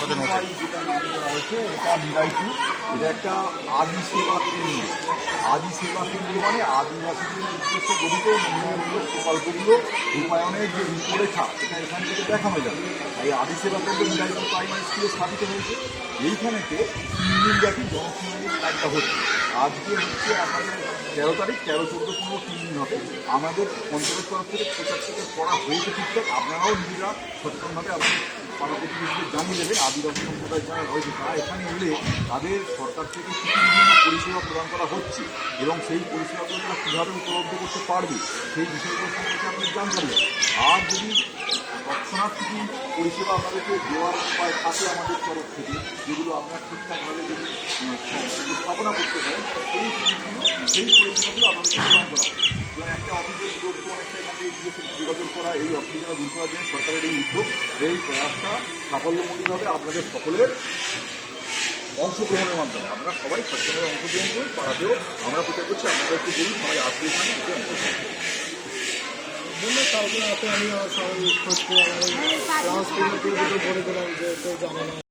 সাথে নোটে যেটা নাম করা হয়েছে এটা নিরাইটু। এটা একটা আদি সেবা কেন্দ্র। আদি সেবা কেন্দ্র মানে আদিবাসীদের উদ্দেশ্যে গঠিত উন্নয়নমূলক প্রকল্পগুলো রূপায়ণের যে রূপরেখা এটা এখান থেকে দেখানো যাবে। এই আদি সেবা কেন্দ্র নিরাইটু প্রাইমারি স্কুলে স্থাপিত হয়েছে। এইখানেতে 3 দিন ব্যাপী জনশুনানির কাজটা হচ্ছে। আজকে হচ্ছে আমাদের 13 তারিখ, 13, 14, 15, 3 দিন হবে। আমাদের পঞ্চায়েতের তরফ থেকে প্রচার প্রচার করা হয়েছে ঠিকঠাক। আপনারাও নিজেরা সচেতনভাবে আমাদের পাড়া প্রতিবেশীদের জানিয়ে দেবেন। আদিবাসী সম্প্রদায় যারা রয়েছে তারা এখানে এলে তাদের সরকার থেকে কী কী বিভিন্ন পরিষেবা প্রদান করা হচ্ছে এবং সেই পরিষেবাগুলো তারা কীভাবে উপলব্ধ করতে পারবে সেই বিষয়গুলো সম্পর্কে আপনাদের জানতে হবে। আর যদি তৎক্ষণাৎ কিছু পরিষেবা আপনাদেরকে দেওয়ার উপায় থাকে আমাদের তরফ থেকে, যেগুলো আপনারা ঠিকঠাকভাবে যদি উপস্থাপনা করতে পারেন সেই পরিষেবাগুলো আপনাদেরকে প্রদান করা হবে। এবং একটা অফিসের দূরত্ব অনেকটা এখান থেকে যোগাযোগ করা, এই অসুবিধা দূর করার জন্য সরকারের এই উদ্যোগ, এই প্রয়াসটা সাফল্যমণ্ডিত হবে আপনাদের সকলের অংশগ্রহণের মাধ্যমে। আমরা সবাই সচেতনভাবে অংশগ্রহণ করি। পাড়াতেও আমরা প্রচার করছি, আপনারা একটু বলুন সবাই আসবে এখানে এতে অংশগ্রহণ করুন। কালকে রাতে আমি সবাই খোঁজ করে আমার বলে দিলাম যে কেউ জানে না।